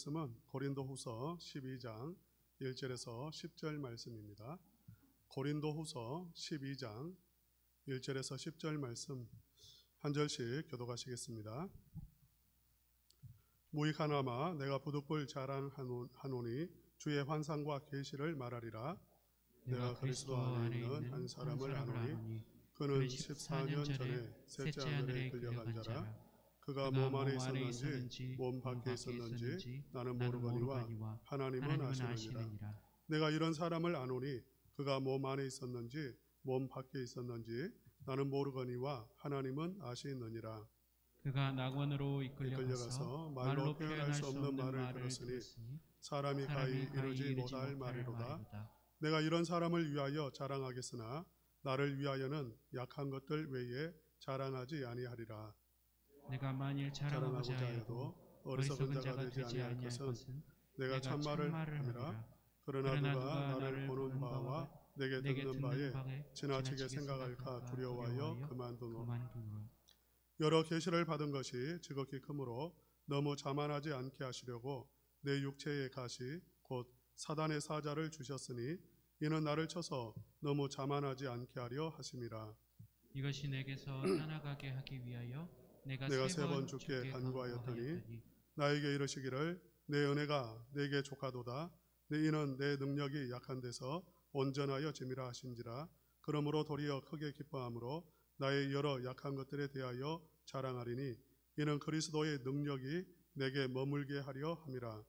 말씀은 고린도후서 12장 1절에서 10절 말씀입니다. 고린도후서 12장 1절에서 10절 말씀 한 절씩 교독하시겠습니다. 무익하나마 내가 부득불 자랑하노니 주의 환상과 계시를 말하리라. 내가 그리스도 안에 있는 한 사람을 아노니 그는 14년 전에 셋째 하늘에 끌려간 자라. 그가 몸 안에 있었는지 몸 밖에 있었는지 나는 모르거니와 하나님은 아시느니라. 내가 이런 사람을 아노니 그가 몸 안에 있었는지 몸 밖에 있었는지 나는 모르거니와 하나님은 아시느니라. 그가 낙원으로 이끌려가서 말로 표현할 수 없는 말을 들었으니 사람이 가히 이루지 못할 말이로다. 내가 이런 사람을 위하여 자랑하겠으나 나를 위하여는 약한 것들 외에 자랑하지 아니하리라. 내가 만일 자랑하고자 해도 어리석은 자가 되지 아니할 것은 내가 참말을 함이라. 그러나 누가 나를 보는 바와 내게 듣는 바에 지나치게 생각할까 두려워하여 그만두노라. 여러 계시를 받은 것이 지극히 크므로 너무 자만하지 않게 하시려고 내 육체의 가시 곧 사단의 사자를 주셨으니 이는 나를 쳐서 너무 자만하지 않게 하려 하심이라. 이것이 내게서 떠나가게 하기 위하여 내가 세 번 주께 간구하였더니 나에게 이르시기를 내 은혜가 내게 족하도다. 이는 내 능력이 약한 데서 온전하여 짐이라 하신지라. 그러므로 도리어 크게 기뻐함으로 나의 여러 약한 것들에 대하여 자랑하리니 이는 그리스도의 능력이 내게 머물게 하려 함이라.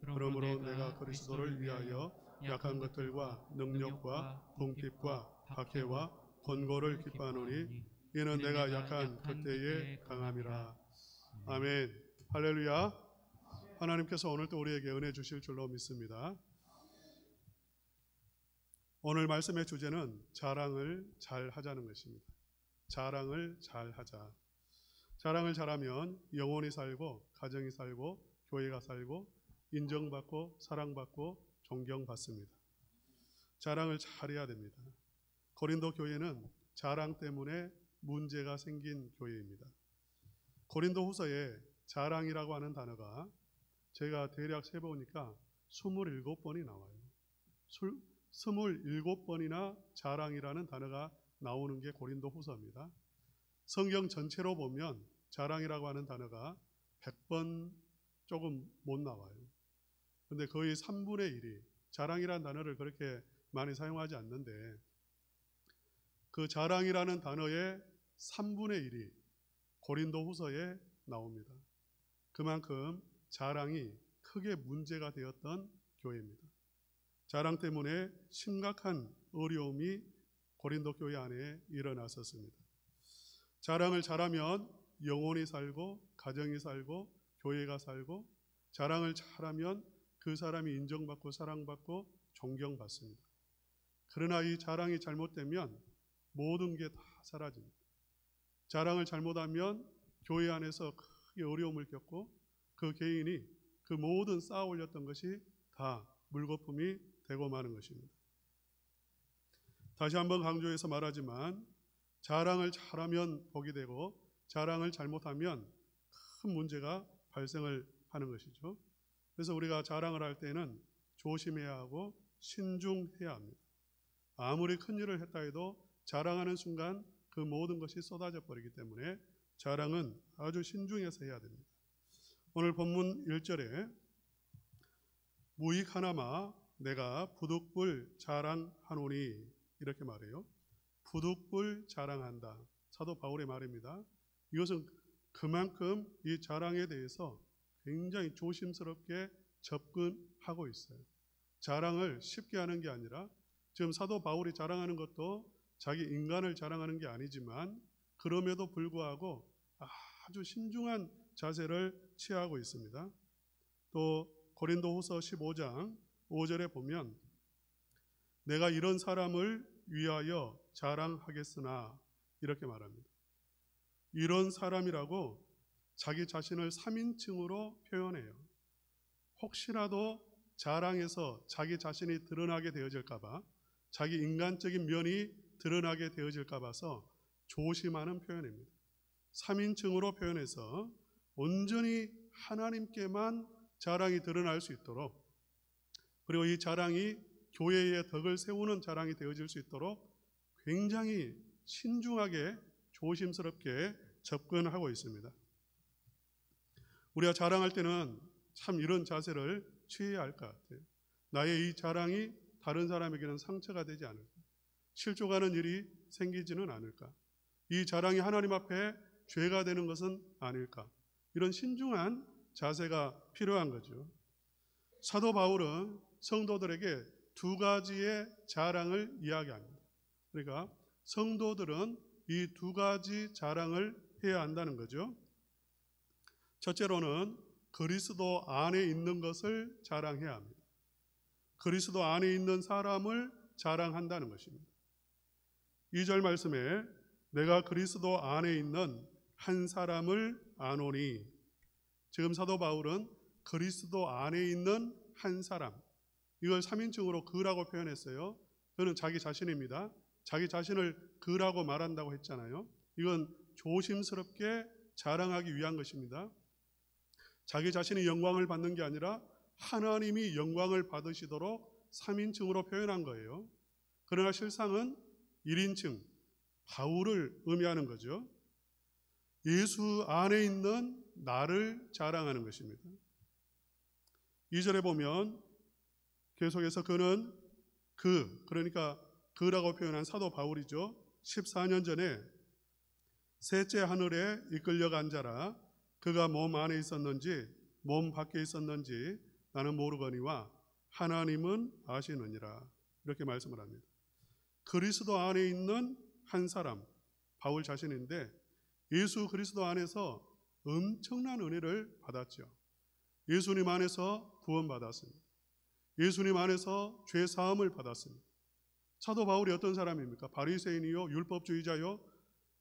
그러므로 내가 그리스도를 위하여 약한 것들과 능력과 궁핍과 박해와 권고를 기뻐하노니 이는 내가 약한 그때의 강함이라. 아멘. 할렐루야. 하나님께서 오늘도 우리에게 은혜 주실 줄로 믿습니다. 오늘 말씀의 주제는 자랑을 잘 하자는 것입니다. 자랑을 잘 하자. 자랑을 잘하면 영혼이 살고 가정이 살고 교회가 살고 인정받고 사랑받고 존경받습니다. 자랑을 잘해야 됩니다. 고린도 교회는 자랑 때문에 문제가 생긴 교회입니다. 고린도후서에 자랑이라고 하는 단어가 제가 대략 세보니까 27번이 나와요. 27번이나 자랑이라는 단어가 나오는 게 고린도후서입니다. 성경 전체로 보면 자랑이라고 하는 단어가 100번 조금 못 나와요. 그런데 거의 3분의 1이 자랑이라는 단어를 그렇게 많이 사용하지 않는데 그 자랑이라는 단어의 3분의 1이 고린도후서에 나옵니다. 그만큼 자랑이 크게 문제가 되었던 교회입니다. 자랑 때문에 심각한 어려움이 고린도 교회 안에 일어났었습니다. 자랑을 잘하면 영혼이 살고 가정이 살고 교회가 살고 자랑을 잘하면 그 사람이 인정받고 사랑받고 존경받습니다. 그러나 이 자랑이 잘못되면 모든 게 다 사라집니다. 자랑을 잘못하면 교회 안에서 크게 어려움을 겪고 그 개인이 그 모든 쌓아 올렸던 것이 다 물거품이 되고 마는 것입니다. 다시 한번 강조해서 말하지만 자랑을 잘하면 복이 되고 자랑을 잘못하면 큰 문제가 발생을 하는 것이죠. 그래서 우리가 자랑을 할 때는 조심해야 하고 신중해야 합니다. 아무리 큰 일을 했다 해도 자랑하는 순간 그 모든 것이 쏟아져 버리기 때문에 자랑은 아주 신중해서 해야 됩니다. 오늘 본문 1절에 무익하나마 내가 부득불 자랑하노니 이렇게 말해요. 부득불 자랑한다. 사도 바울의 말입니다. 이것은 그만큼 이 자랑에 대해서 굉장히 조심스럽게 접근하고 있어요. 자랑을 쉽게 하는 게 아니라 지금 사도 바울이 자랑하는 것도 자기 인간을 자랑하는 게 아니지만 그럼에도 불구하고 아주 신중한 자세를 취하고 있습니다. 또 고린도후서 15장 5절에 보면 내가 이런 사람을 위하여 자랑하겠으나 이렇게 말합니다. 이런 사람이라고 자기 자신을 3인칭으로 표현해요. 혹시라도 자랑해서 자기 자신이 드러나게 되어질까 봐 자기 인간적인 면이 드러나게 되어질까 봐서 조심하는 표현입니다. 3인칭으로 표현해서 온전히 하나님께만 자랑이 드러날 수 있도록, 그리고 이 자랑이 교회의 덕을 세우는 자랑이 되어질 수 있도록 굉장히 신중하게 조심스럽게 접근하고 있습니다. 우리가 자랑할 때는 참 이런 자세를 취해야 할 것 같아요. 나의 이 자랑이 다른 사람에게는 상처가 되지 않을까? 실족하는 일이 생기지는 않을까? 이 자랑이 하나님 앞에 죄가 되는 것은 아닐까? 이런 신중한 자세가 필요한 거죠. 사도 바울은 성도들에게 두 가지의 자랑을 이야기합니다. 그러니까 성도들은 이 두 가지 자랑을 해야 한다는 거죠. 첫째로는 그리스도 안에 있는 것을 자랑해야 합니다. 그리스도 안에 있는 사람을 자랑한다는 것입니다. 2절 말씀에 내가 그리스도 안에 있는 한 사람을 아노니, 지금 사도 바울은 그리스도 안에 있는 한 사람, 이걸 3인칭으로 그라고 표현했어요. 그는 자기 자신입니다. 자기 자신을 그라고 말한다고 했잖아요. 이건 조심스럽게 자랑하기 위한 것입니다. 자기 자신이 영광을 받는 게 아니라 하나님이 영광을 받으시도록 3인칭으로 표현한 거예요. 그러나 실상은 1인칭 바울을 의미하는 거죠. 예수 안에 있는 나를 자랑하는 것입니다. 2절에 보면 계속해서 그는 그러니까 그라고 표현한 사도 바울이죠. 14년 전에 셋째 하늘에 이끌려간 자라, 그가 몸 안에 있었는지 몸 밖에 있었는지 나는 모르거니와 하나님은 아시느니라, 이렇게 말씀을 합니다. 그리스도 안에 있는 한 사람, 바울 자신인데 예수 그리스도 안에서 엄청난 은혜를 받았죠. 예수님 안에서 구원받았습니다. 예수님 안에서 죄 사함을 받았습니다. 사도 바울이 어떤 사람입니까? 바리새인이요, 율법주의자요,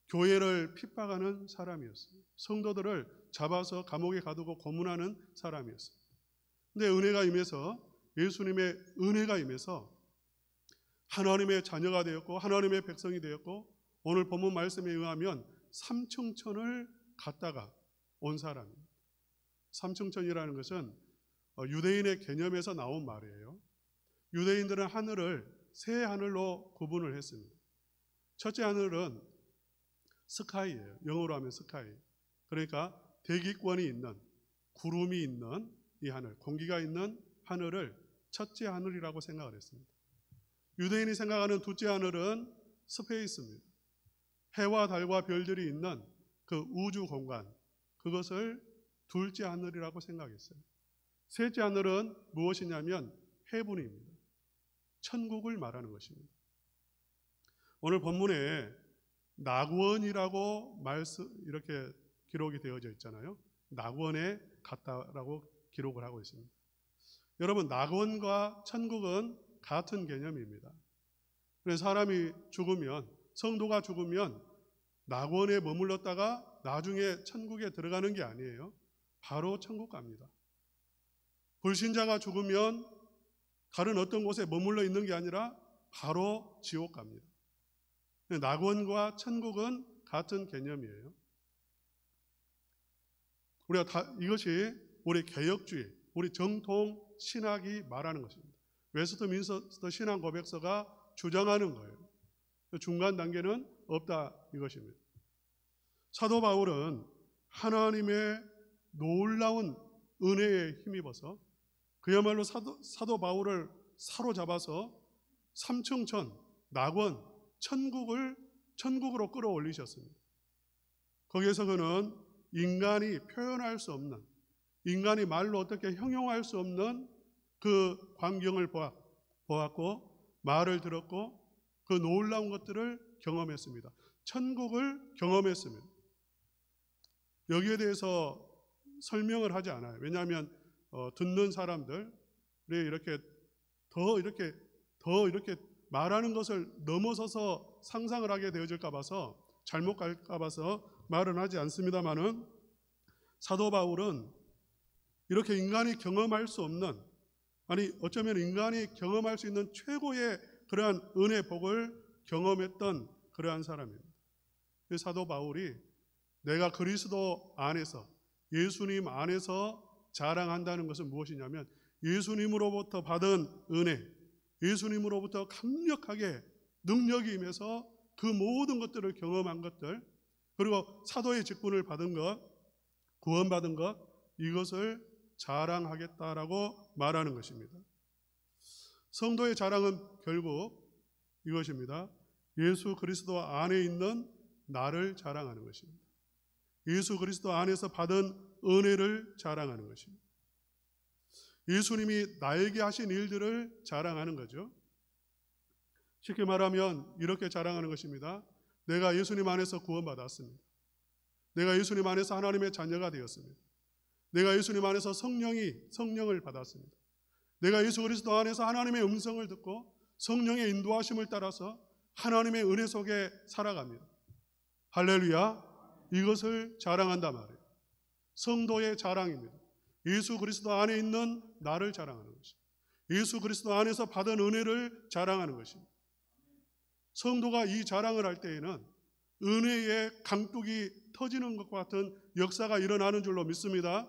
교회를 핍박하는 사람이었어요. 성도들을 잡아서 감옥에 가두고 고문하는 사람이었어요. 근데 은혜가 임해서, 예수님의 은혜가 임해서 하나님의 자녀가 되었고 하나님의 백성이 되었고, 오늘 본문 말씀에 의하면 삼층천을 갔다가 온 사람입니다. 삼층천이라는 것은 유대인의 개념에서 나온 말이에요. 유대인들은 하늘을 세 하늘로 구분을 했습니다. 첫째 하늘은 스카이예요. 영어로 하면 스카이. 그러니까 대기권이 있는, 구름이 있는 이 하늘, 공기가 있는 하늘을 첫째 하늘이라고 생각을 했습니다. 유대인이 생각하는 둘째 하늘은 스페이스입니다. 해와 달과 별들이 있는 그 우주 공간, 그것을 둘째 하늘이라고 생각했어요. 셋째 하늘은 무엇이냐면 헤븐입니다. 천국을 말하는 것입니다. 오늘 본문에 낙원이라고 이렇게 기록이 되어져 있잖아요. 낙원에 갔다라고 기록을 하고 있습니다. 여러분, 낙원과 천국은 같은 개념입니다. 그래서 사람이 죽으면, 성도가 죽으면 낙원에 머물렀다가 나중에 천국에 들어가는 게 아니에요. 바로 천국 갑니다. 불신자가 죽으면 다른 어떤 곳에 머물러 있는 게 아니라 바로 지옥 갑니다. 낙원과 천국은 같은 개념이에요. 이것이 우리 개혁주의, 우리 정통 신학이 말하는 것입니다. 웨스트민스터 신앙 고백서가 주장하는 거예요. 중간 단계는 없다, 이것입니다. 사도 바울은 하나님의 놀라운 은혜에 힘입어서 그야말로 사도 바울을 사로잡아서 삼층천, 낙원, 천국으로 끌어올리셨습니다. 거기에서 그는 인간이 표현할 수 없는, 인간이 말로 어떻게 형용할 수 없는 그 광경을 보았고, 말을 들었고, 그 놀라운 것들을 경험했습니다. 천국을 경험했습니다. 여기에 대해서 설명을 하지 않아요. 왜냐하면 듣는 사람들이 이렇게 말하는 것을 넘어서서 상상을 하게 되어질까 봐서, 잘못 갈까 봐서 말은 하지 않습니다만은, 사도 바울은 이렇게 인간이 경험할 수 없는, 아니 어쩌면 인간이 경험할 수 있는 최고의 그러한 은혜 복을 경험했던 그러한 사람입니다. 사도 바울이 내가 그리스도 안에서, 예수님 안에서 자랑한다는 것은 무엇이냐면 예수님으로부터 받은 은혜, 예수님으로부터 강력하게 능력이 임해서 그 모든 것들을 경험한 것들, 그리고 사도의 직분을 받은 것, 구원받은 것, 이것을 자랑하겠다라고 말하는 것입니다. 성도의 자랑은 결국 이것입니다. 예수 그리스도 안에 있는 나를 자랑하는 것입니다. 예수 그리스도 안에서 받은 은혜를 자랑하는 것입니다. 예수님이 나에게 하신 일들을 자랑하는 거죠. 쉽게 말하면 이렇게 자랑하는 것입니다. 내가 예수님 안에서 구원받았습니다. 내가 예수님 안에서 하나님의 자녀가 되었습니다. 내가 예수님 안에서 성령을 받았습니다. 내가 예수 그리스도 안에서 하나님의 음성을 듣고 성령의 인도하심을 따라서 하나님의 은혜 속에 살아갑니다. 할렐루야. 이것을 자랑한단 말이에요. 성도의 자랑입니다. 예수 그리스도 안에 있는 나를 자랑하는 것입니다. 예수 그리스도 안에서 받은 은혜를 자랑하는 것입니다. 성도가 이 자랑을 할 때에는 은혜의 강둑이 터지는 것과 같은 역사가 일어나는 줄로 믿습니다.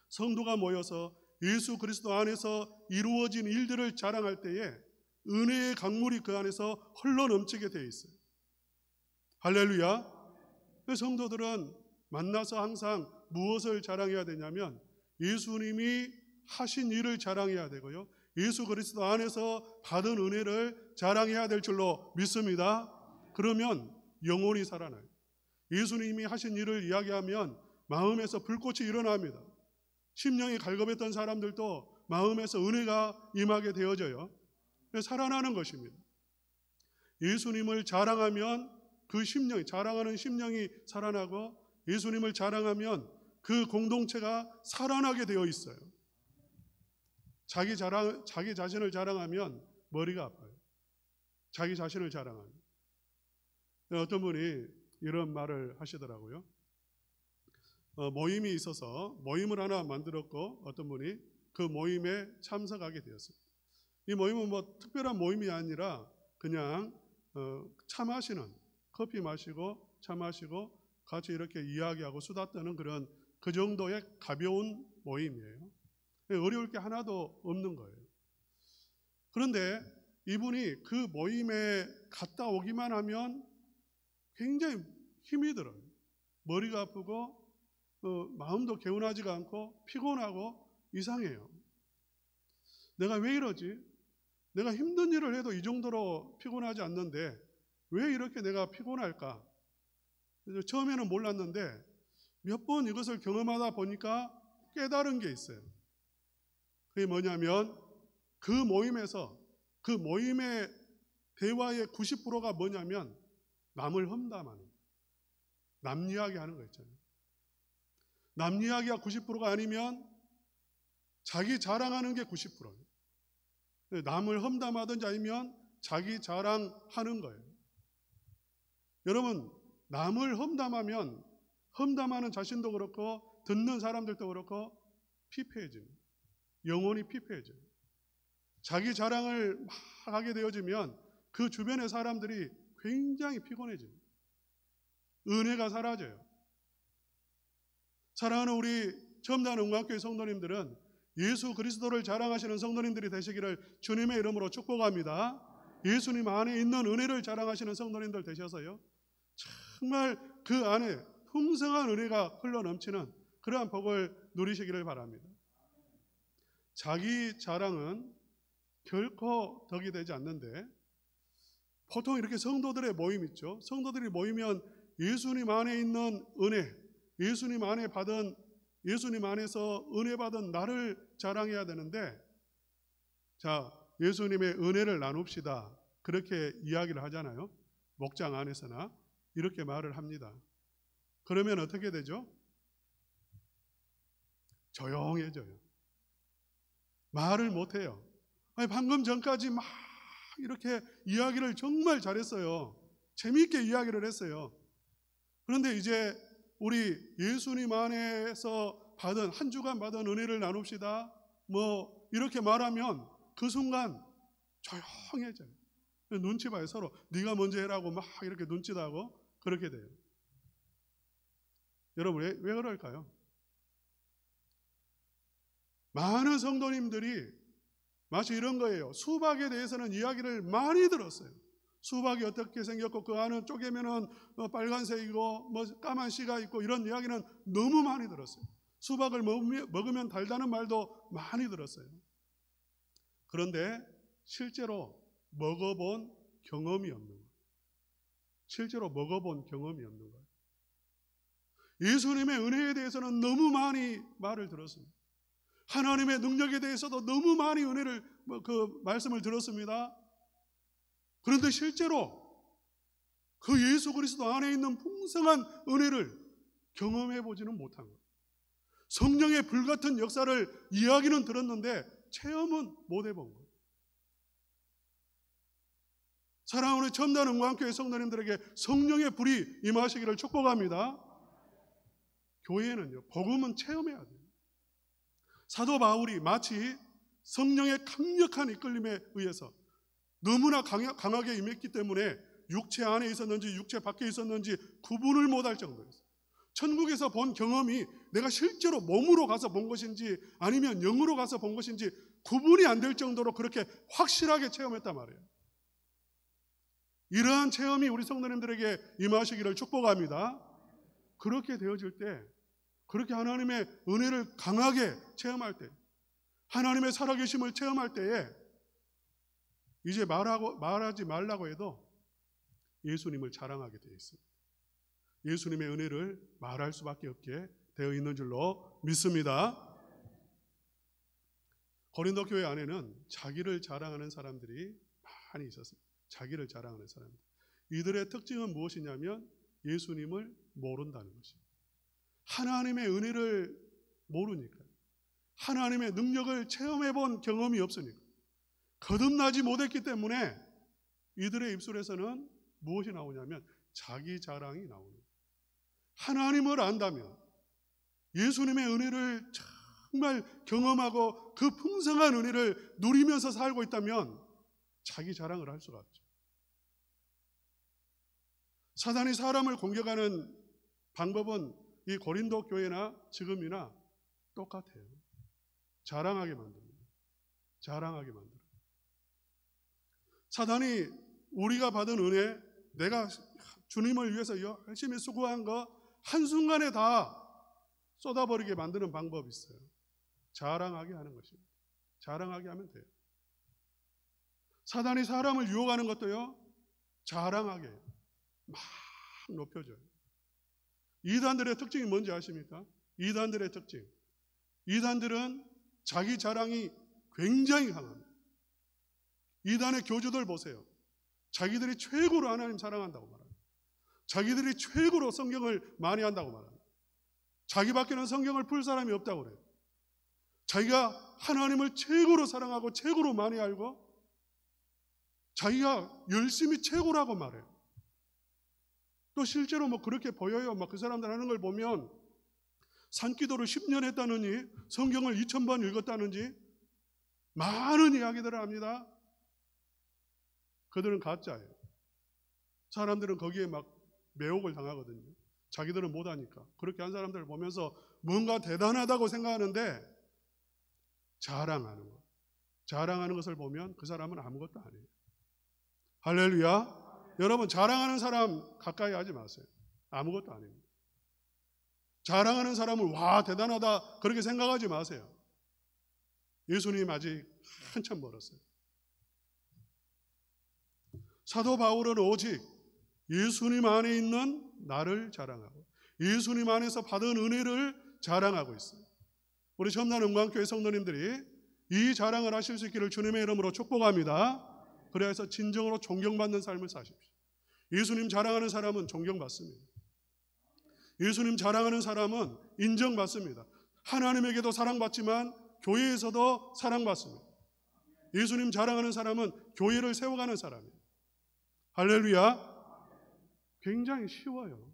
성도가 모여서 예수 그리스도 안에서 이루어진 일들을 자랑할 때에 은혜의 강물이 그 안에서 흘러넘치게 되어 있어요. 할렐루야. 성도들은 만나서 항상 무엇을 자랑해야 되냐면 예수님이 하신 일을 자랑해야 되고요, 예수 그리스도 안에서 받은 은혜를 자랑해야 될 줄로 믿습니다. 그러면 영혼이 살아나요. 예수님이 하신 일을 이야기하면 마음에서 불꽃이 일어납니다. 심령이 갈급했던 사람들도 마음에서 은혜가 임하게 되어져요. 살아나는 것입니다. 예수님을 자랑하면 그 심령이, 자랑하는 심령이 살아나고 예수님을 자랑하면 그 공동체가 살아나게 되어 있어요. 자기 자신을 자랑하면 머리가 아파요. 자기 자신을 자랑하면. 어떤 분이 이런 말을 하시더라고요. 모임이 있어서 모임을 하나 만들었고 어떤 분이 그 모임에 참석하게 되었습니다. 이 모임은 뭐 특별한 모임이 아니라 그냥 차 마시는, 커피 마시고 차 마시고 같이 이렇게 이야기하고 수다 떠는 그런 그 정도의 가벼운 모임이에요. 어려울 게 하나도 없는 거예요. 그런데 이분이 그 모임에 갔다 오기만 하면 굉장히 힘이 들어요. 머리가 아프고 마음도 개운하지가 않고 피곤하고 이상해요. 내가 왜 이러지? 내가 힘든 일을 해도 이 정도로 피곤하지 않는데 왜 이렇게 내가 피곤할까? 처음에는 몰랐는데 몇 번 이것을 경험하다 보니까 깨달은 게 있어요. 그게 뭐냐면 그 모임에서 그 모임의 대화의 90%가 뭐냐면 남을 험담하는, 남 이야기하는 거 있잖아요. 남 이야기가 90%가 아니면 자기 자랑하는 게 90%예요. 남을 험담하든지 아니면 자기 자랑하는 거예요. 여러분, 남을 험담하면 험담하는 자신도 그렇고 듣는 사람들도 그렇고 피폐해집니다. 영혼이 피폐해져요. 자기 자랑을 막 하게 되어지면 그 주변의 사람들이 굉장히 피곤해집니다. 은혜가 사라져요. 사랑하는 우리 첨단 응답교회 성도님들은 예수 그리스도를 자랑하시는 성도님들이 되시기를 주님의 이름으로 축복합니다. 예수님 안에 있는 은혜를 자랑하시는 성도님들 되셔서요, 정말 그 안에 풍성한 은혜가 흘러넘치는 그러한 복을 누리시기를 바랍니다. 자기 자랑은 결코 덕이 되지 않는데, 보통 이렇게 성도들의 모임 있죠. 성도들이 모이면 예수님 안에 있는 은혜, 예수님 안에서 은혜 받은 나를 자랑해야 되는데, 자, 예수님의 은혜를 나눕시다, 그렇게 이야기를 하잖아요. 목장 안에서나 이렇게 말을 합니다. 그러면 어떻게 되죠? 조용해져요. 말을 못해요. 아니, 방금 전까지 막 이렇게 이야기를 정말 잘했어요. 재미있게 이야기를 했어요. 그런데 이제 우리 예수님 안에서 받은, 한 주간 받은 은혜를 나눕시다, 뭐 이렇게 말하면 그 순간 조용해져요. 눈치 봐요. 서로 네가 먼저 해라고 막 이렇게 눈치다고 그렇게 돼요. 여러분, 왜 그럴까요? 많은 성도님들이 마치 이런 거예요. 수박에 대해서는 이야기를 많이 들었어요. 수박이 어떻게 생겼고 그 안은 쪼개면은 빨간색이고 뭐 까만 씨가 있고 이런 이야기는 너무 많이 들었어요. 수박을 먹으면 달다는 말도 많이 들었어요. 그런데 실제로 먹어본 경험이 없는 거예요. 실제로 먹어본 경험이 없는 거예요. 예수님의 은혜에 대해서는 너무 많이 말을 들었습니다. 하나님의 능력에 대해서도 너무 많이 그 말씀을 들었습니다. 그런데 실제로 그 예수 그리스도 안에 있는 풍성한 은혜를 경험해 보지는 못한 거예요. 성령의 불같은 역사를 이야기는 들었는데 체험은 못 해본 거예요. 사랑하는 첨단 응광교회 성도님들에게 성령의 불이 임하시기를 축복합니다. 교회는요, 복음은 체험해야 돼요. 사도 바울이 마치 성령의 강력한 이끌림에 의해서 너무나 강하게 임했기 때문에 육체 안에 있었는지 육체 밖에 있었는지 구분을 못할 정도였어요. 천국에서 본 경험이 내가 실제로 몸으로 가서 본 것인지 아니면 영으로 가서 본 것인지 구분이 안 될 정도로 그렇게 확실하게 체험했단 말이에요. 이러한 체험이 우리 성도님들에게 임하시기를 축복합니다. 그렇게 되어질 때, 그렇게 하나님의 은혜를 강하게 체험할 때, 하나님의 살아계심을 체험할 때에 이제 말하지 말라고 해도 예수님을 자랑하게 되어 있습니다. 예수님의 은혜를 말할 수밖에 없게 되어 있는 줄로 믿습니다. 고린도 교회 안에는 자기를 자랑하는 사람들이 많이 있었습니다. 자기를 자랑하는 사람들. 이들의 특징은 무엇이냐면 예수님을 모른다는 것입니다. 하나님의 은혜를 모르니까, 하나님의 능력을 체험해 본 경험이 없으니까, 거듭나지 못했기 때문에 이들의 입술에서는 무엇이 나오냐면 자기 자랑이 나오는 거예요. 하나님을 안다면, 예수님의 은혜를 정말 경험하고 그 풍성한 은혜를 누리면서 살고 있다면 자기 자랑을 할 수가 없죠. 사단이 사람을 공격하는 방법은 이 고린도 교회나 지금이나 똑같아요. 자랑하게 만듭니다. 자랑하게 만들어요. 사단이 우리가 받은 은혜, 내가 주님을 위해서 열심히 수고한 거 한순간에 다 쏟아버리게 만드는 방법이 있어요. 자랑하게 하는 것입니다. 자랑하게 하면 돼요. 사단이 사람을 유혹하는 것도요, 자랑하게 막 높여줘요. 이단들의 특징이 뭔지 아십니까? 이단들의 특징. 이단들은 자기 자랑이 굉장히 강합니다. 이단의 교주들 보세요. 자기들이 최고로 하나님 사랑한다고 말합니다. 자기들이 최고로 성경을 많이 한다고 말합니다. 자기밖에는 성경을 풀 사람이 없다고 그래요. 자기가 하나님을 최고로 사랑하고 최고로 많이 알고 자기가 열심히 최고라고 말해요. 또 실제로 뭐 그렇게 보여요. 막 그 사람들 하는 걸 보면 산기도를 10년 했다느니 성경을 2000번 읽었다는지 많은 이야기들을 합니다. 그들은 가짜예요. 사람들은 거기에 막 매혹을 당하거든요. 자기들은 못하니까. 그렇게 한 사람들을 보면서 뭔가 대단하다고 생각하는데 자랑하는 것. 자랑하는 것을 보면 그 사람은 아무것도 아니에요. 할렐루야. 여러분, 자랑하는 사람 가까이 하지 마세요. 아무것도 아닙니다. 자랑하는 사람을 와 대단하다 그렇게 생각하지 마세요. 예수님 아직 한참 멀었어요. 사도 바울은 오직 예수님 안에 있는 나를 자랑하고 예수님 안에서 받은 은혜를 자랑하고 있어요. 우리 첨단 응광교회 성도님들이 이 자랑을 하실 수 있기를 주님의 이름으로 축복합니다. 그래서 진정으로 존경받는 삶을 사십시오. 예수님 자랑하는 사람은 존경받습니다. 예수님 자랑하는 사람은 인정받습니다. 하나님에게도 사랑받지만 교회에서도 사랑받습니다. 예수님 자랑하는 사람은 교회를 세워가는 사람이에요. 할렐루야. 굉장히 쉬워요.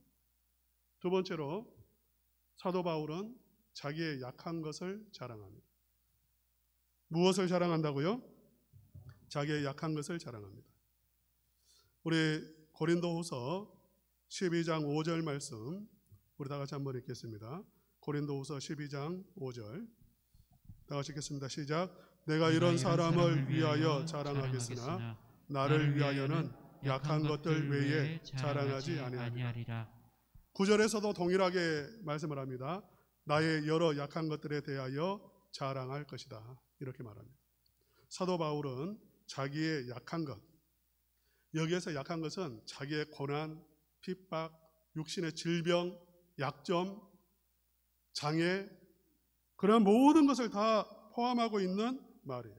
두 번째로 사도 바울은 자기의 약한 것을 자랑합니다. 무엇을 자랑한다고요? 자기의 약한 것을 자랑합니다. 우리 고린도후서 12장 5절 말씀 우리 다 같이 한번 읽겠습니다. 고린도후서 12장 5절 다 같이 읽겠습니다. 시작. 내가 이런 사람을 위하여 자랑하겠으나 나를 위하여는 약한 것들 외에 자랑하지 아니하리라. 9절에서도 동일하게 말씀을 합니다. 나의 여러 약한 것들에 대하여 자랑할 것이다. 이렇게 말합니다. 사도 바울은 자기의 약한 것, 여기에서 약한 것은 자기의 고난, 핍박, 육신의 질병, 약점, 장애, 그런 모든 것을 다 포함하고 있는 말이에요.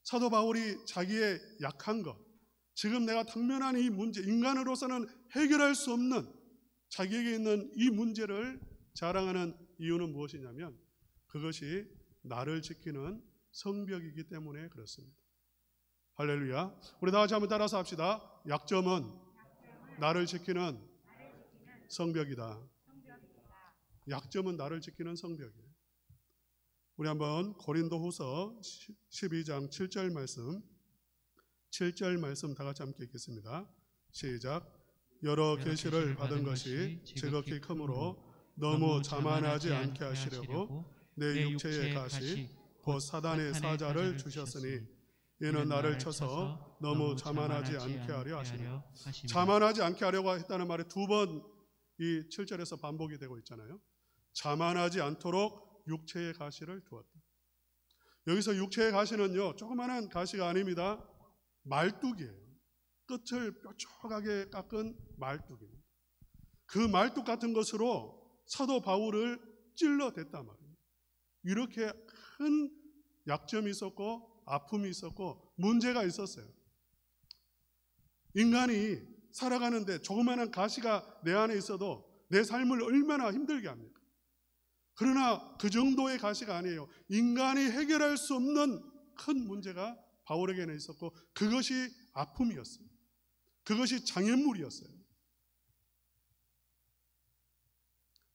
사도 바울이 자기의 약한 것, 지금 내가 당면한 이 문제, 인간으로서는 해결할 수 없는 자기에게 있는 이 문제를 자랑하는 이유는 무엇이냐면 그것이 나를 지키는 성벽이기 때문에 그렇습니다. 할렐루야. 우리 다 같이 한번 따라서 합시다. 약점은 나를 지키는 성벽이다. 약점은 나를 지키는 성벽이에요. 우리 한번 고린도후서 12장 7절 말씀 다 같이 함께 읽겠습니다. 시작. 여러 계시를 받은 것이 지극히 크므로 너무 자만하지 않게 하시려고 내 육체의 가시 곧 사단의 사자를 주셨으니 이는 나를 쳐서 너무 자만하지 않게 하려 하시니, 자만하지 않게 하려고 했다는 말이 두 번 이 7절에서 반복이 되고 있잖아요. 자만하지 않도록 육체의 가시를 두었다. 여기서 육체의 가시는요, 조그마한 가시가 아닙니다. 말뚝이에요. 끝을 뾰족하게 깎은 말뚝입니다. 그 말뚝 같은 것으로 사도 바울을 찔러댔단 말이에요. 이렇게 큰 약점이 있었고 아픔이 있었고 문제가 있었어요. 인간이 살아가는데 조그마한 가시가 내 안에 있어도 내 삶을 얼마나 힘들게 합니까? 그러나 그 정도의 가시가 아니에요. 인간이 해결할 수 없는 큰 문제가 바울에게는 있었고 그것이 아픔이었어요. 그것이 장애물이었어요.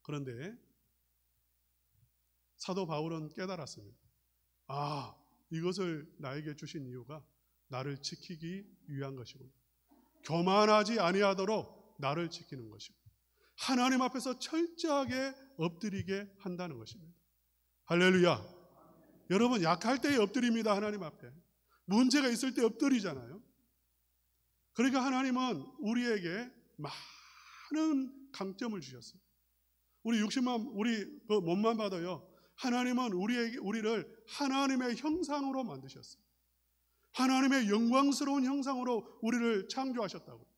그런데 사도 바울은 깨달았습니다. 아, 이것을 나에게 주신 이유가 나를 지키기 위한 것이구나. 교만하지 아니하도록 나를 지키는 것이고 하나님 앞에서 철저하게 엎드리게 한다는 것입니다. 할렐루야. 여러분, 약할 때에 엎드립니다. 하나님 앞에 문제가 있을 때 엎드리잖아요. 그러니까 하나님은 우리에게 많은 강점을 주셨어요. 우리 우리 그 몸만 봐도요, 하나님은 우리를 하나님의 형상으로 만드셨어요. 하나님의 영광스러운 형상으로 우리를 창조하셨다고.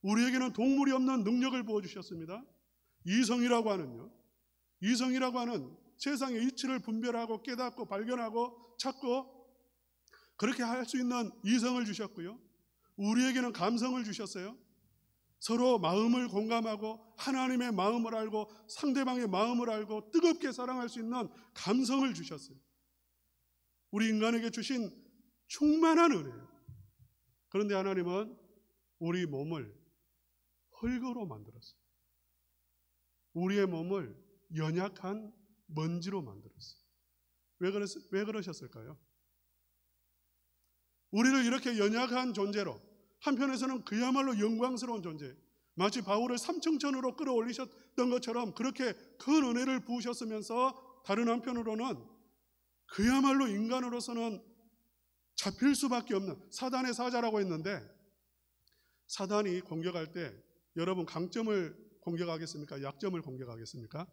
우리에게는 동물이 없는 능력을 부어주셨습니다. 이성이라고 하는 세상의 이치를 분별하고 깨닫고 발견하고 찾고 그렇게 할 수 있는 이성을 주셨고요. 우리에게는 감성을 주셨어요. 서로 마음을 공감하고 하나님의 마음을 알고 상대방의 마음을 알고 뜨겁게 사랑할 수 있는 감성을 주셨어요. 우리 인간에게 주신 충만한 은혜예요. 그런데 하나님은 우리 몸을 흙으로 만들었어요. 우리의 몸을 연약한 먼지로 만들었어요. 왜 그러셨을까요? 우리를 이렇게 연약한 존재로, 한편에서는 그야말로 영광스러운 존재, 마치 바울을 삼층천으로 끌어올리셨던 것처럼 그렇게 큰 은혜를 부으셨으면서 다른 한편으로는 그야말로 인간으로서는 잡힐 수밖에 없는 사단의 사자라고 했는데, 사단이 공격할 때 여러분 강점을 공격하겠습니까? 약점을 공격하겠습니까?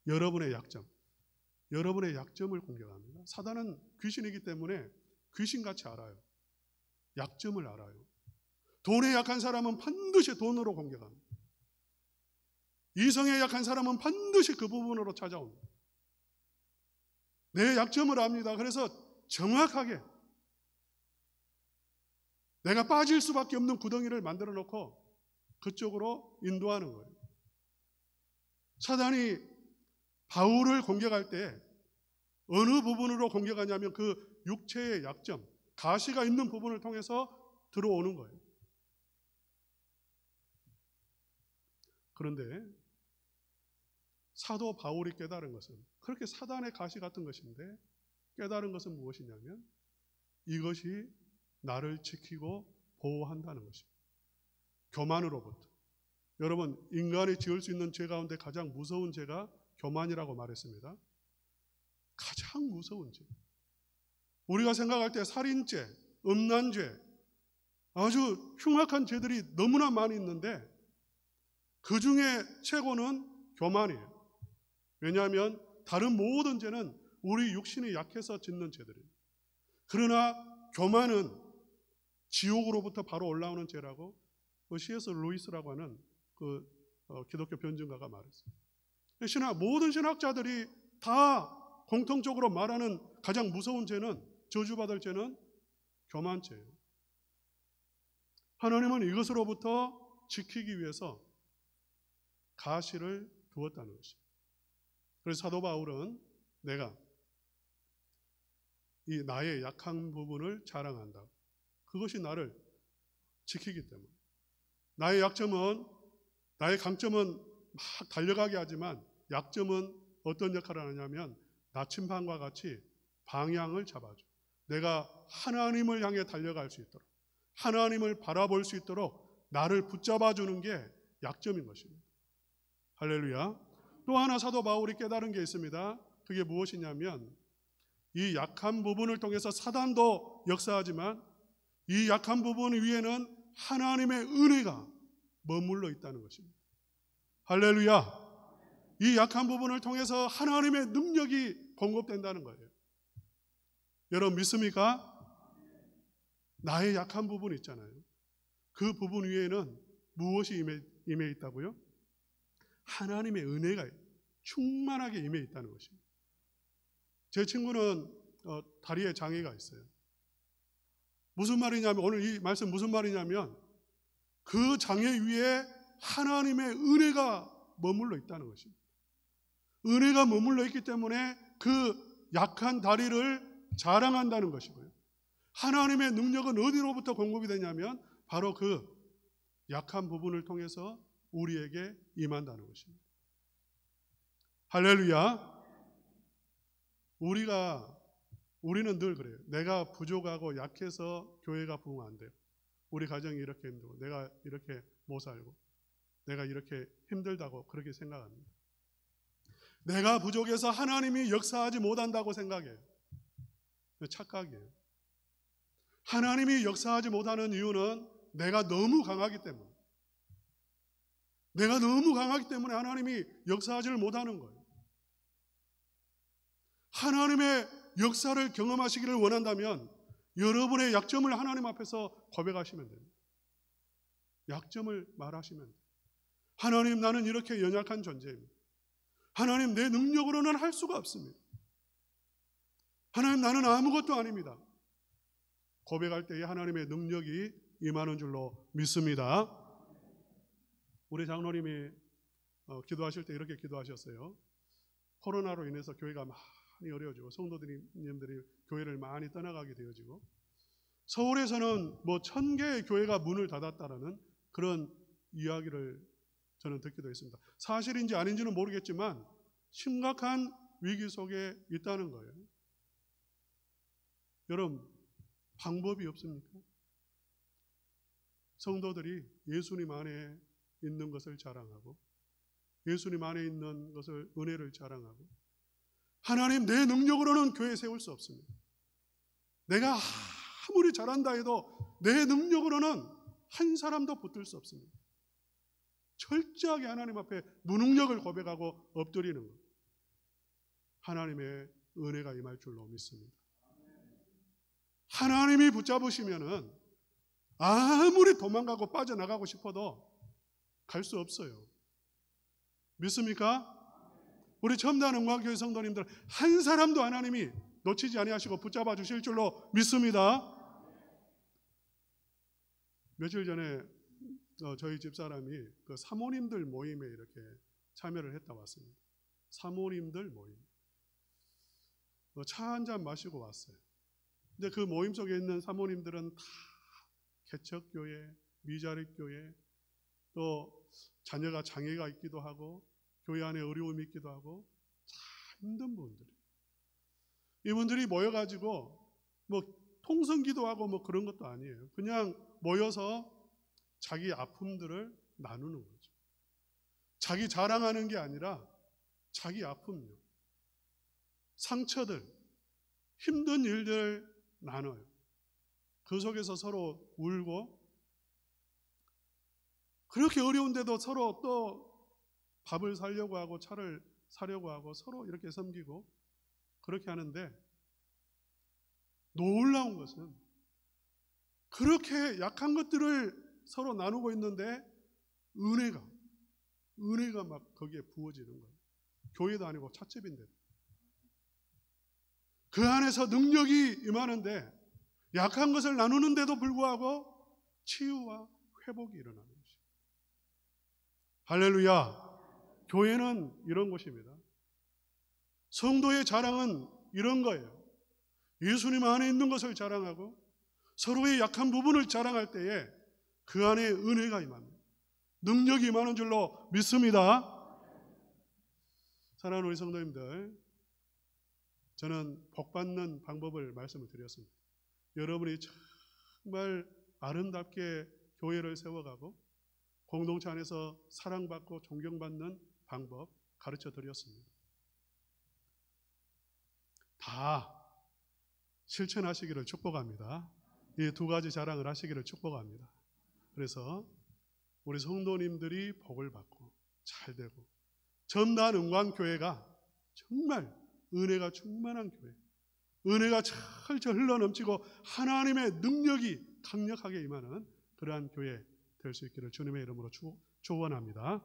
여러분의 약점을 공격합니다. 사단은 귀신이기 때문에 귀신같이 알아요. 약점을 알아요. 돈에 약한 사람은 반드시 돈으로 공격합니다. 이성에 약한 사람은 반드시 그 부분으로 찾아옵니다. 내 약점을 압니다. 그래서 정확하게 내가 빠질 수밖에 없는 구덩이를 만들어 놓고 그쪽으로 인도하는 거예요. 사단이 바울을 공격할 때 어느 부분으로 공격하냐면 그 육체의 약점, 가시가 있는 부분을 통해서 들어오는 거예요. 그런데 사도 바울이 깨달은 것은 그렇게 사단의 가시 같은 것인데, 깨달은 것은 무엇이냐면 이것이 나를 지키고 보호한다는 것입니다. 교만으로부터. 여러분, 인간이 지을 수 있는 죄 가운데 가장 무서운 죄가 교만이라고 말했습니다. 가장 무서운 죄. 우리가 생각할 때 살인죄, 음란죄, 아주 흉악한 죄들이 너무나 많이 있는데 그 중에 최고는 교만이에요. 왜냐하면 다른 모든 죄는 우리 육신이 약해서 짓는 죄들이에요. 그러나 교만은 지옥으로부터 바로 올라오는 죄라고 C.S. 루이스라고 하는 기독교 변증가가 말했어요. 모든 신학자들이 다 공통적으로 말하는 가장 무서운 죄는, 저주받을 죄는 교만죄예요. 하나님은 이것으로부터 지키기 위해서 가시를 두었다는 것입니다. 그래서 사도 바울은 내가 이 나의 약한 부분을 자랑한다. 그것이 나를 지키기 때문에. 나의 약점은, 나의 강점은 막 달려가게 하지만 약점은 어떤 역할을 하냐면 나침반과 같이 방향을 잡아줘. 내가 하나님을 향해 달려갈 수 있도록, 하나님을 바라볼 수 있도록 나를 붙잡아주는 게 약점인 것입니다. 할렐루야. 또 하나 사도 바울이 깨달은 게 있습니다. 그게 무엇이냐면 이 약한 부분을 통해서 사단도 역사하지만 이 약한 부분 위에는 하나님의 은혜가 머물러 있다는 것입니다. 할렐루야. 이 약한 부분을 통해서 하나님의 능력이 공급된다는 거예요. 여러분 믿습니까? 나의 약한 부분 있잖아요. 그 부분 위에는 무엇이 임해 있다고요? 하나님의 은혜가 충만하게 임해 있다는 것입니다. 제 친구는 다리에 장애가 있어요. 무슨 말이냐면, 오늘 이 말씀 무슨 말이냐면 그 장애 위에 하나님의 은혜가 머물러 있다는 것입니다. 은혜가 머물러 있기 때문에 그 약한 다리를 자랑한다는 것이고요. 하나님의 능력은 어디로부터 공급이 되냐면 바로 그 약한 부분을 통해서 우리에게 임한다는 것입니다. 할렐루야. 우리는 늘 그래요. 내가 부족하고 약해서 교회가 부흥 안 돼요. 우리 가정이 이렇게 힘들고, 내가 이렇게 못 살고, 내가 이렇게 힘들다고 그렇게 생각합니다. 내가 부족해서 하나님이 역사하지 못한다고 생각해요. 착각이에요. 하나님이 역사하지 못하는 이유는 내가 너무 강하기 때문에, 내가 너무 강하기 때문에 하나님이 역사하지를 못하는 거예요. 하나님의 역사를 경험하시기를 원한다면 여러분의 약점을 하나님 앞에서 고백하시면 됩니다. 약점을 말하시면 돼요. 하나님, 나는 이렇게 연약한 존재입니다. 하나님, 내 능력으로는 할 수가 없습니다. 하나님, 나는 아무것도 아닙니다. 고백할 때에 하나님의 능력이 임하는 줄로 믿습니다. 우리 장로님이 기도하실 때 이렇게 기도하셨어요. 코로나로 인해서 교회가 많이 어려워지고 성도님들이 교회를 많이 떠나가게 되어지고 서울에서는 1000개의 교회가 문을 닫았다라는 그런 이야기를 저는 듣기도 했습니다. 사실인지 아닌지는 모르겠지만 심각한 위기 속에 있다는 거예요. 여러분, 방법이 없습니까? 성도들이 예수님 안에 있는 것을 자랑하고 예수님 안에 있는 것을, 은혜를 자랑하고, 하나님, 내 능력으로는 교회 세울 수 없습니다. 내가 아무리 잘한다 해도 내 능력으로는 한 사람도 붙들 수 없습니다. 철저하게 하나님 앞에 무능력을 고백하고 엎드리는 것. 하나님의 은혜가 임할 줄로 믿습니다. 하나님이 붙잡으시면은 아무리 도망가고 빠져나가고 싶어도 갈 수 없어요. 믿습니까? 우리 첨단 응광교회 성도님들 한 사람도 하나님이 놓치지 아니하시고 붙잡아 주실 줄로 믿습니다. 며칠 전에 저희 집사람이 그 사모님들 모임에 이렇게 참여를 했다 왔습니다. 사모님들 모임. 차 한 잔 마시고 왔어요. 근데 그 모임 속에 있는 사모님들은 다 개척교회, 미자립교회, 또 자녀가 장애가 있기도 하고 교회 안에 어려움이 있기도 하고 참 힘든 분들이, 이분들이 모여가지고 통성기도하고 그런 것도 아니에요. 그냥 모여서 자기 아픔들을 나누는 거죠. 자기 자랑하는 게 아니라 자기 아픔요. 상처들, 힘든 일들을 나눠요. 그 속에서 서로 울고, 그렇게 어려운데도 서로 또 밥을 사려고 하고 차를 사려고 하고 서로 이렇게 섬기고 그렇게 하는데, 놀라운 것은 그렇게 약한 것들을 서로 나누고 있는데 은혜가 막 거기에 부어지는 거예요. 교회도 아니고 찻집인데 그 안에서 능력이 임하는데, 약한 것을 나누는데도 불구하고 치유와 회복이 일어나는 것입니다. 할렐루야. 교회는 이런 곳입니다. 성도의 자랑은 이런 거예요. 예수님 안에 있는 것을 자랑하고 서로의 약한 부분을 자랑할 때에 그 안에 은혜가 임합니다. 능력이 임하는 줄로 믿습니다. 사랑하는 우리 성도님들, 저는 복받는 방법을 말씀을 드렸습니다. 여러분이 정말 아름답게 교회를 세워가고 공동체 안에서 사랑받고 존경받는 방법 가르쳐 드렸습니다. 다 실천하시기를 축복합니다. 이 두 가지 자랑을 하시기를 축복합니다. 그래서 우리 성도님들이 복을 받고 잘 되고 전단 은광교회가 정말 은혜가 충만한 교회, 은혜가 철철 흘러넘치고 하나님의 능력이 강력하게 임하는 그러한 교회 될 수 있기를 주님의 이름으로 축원합니다.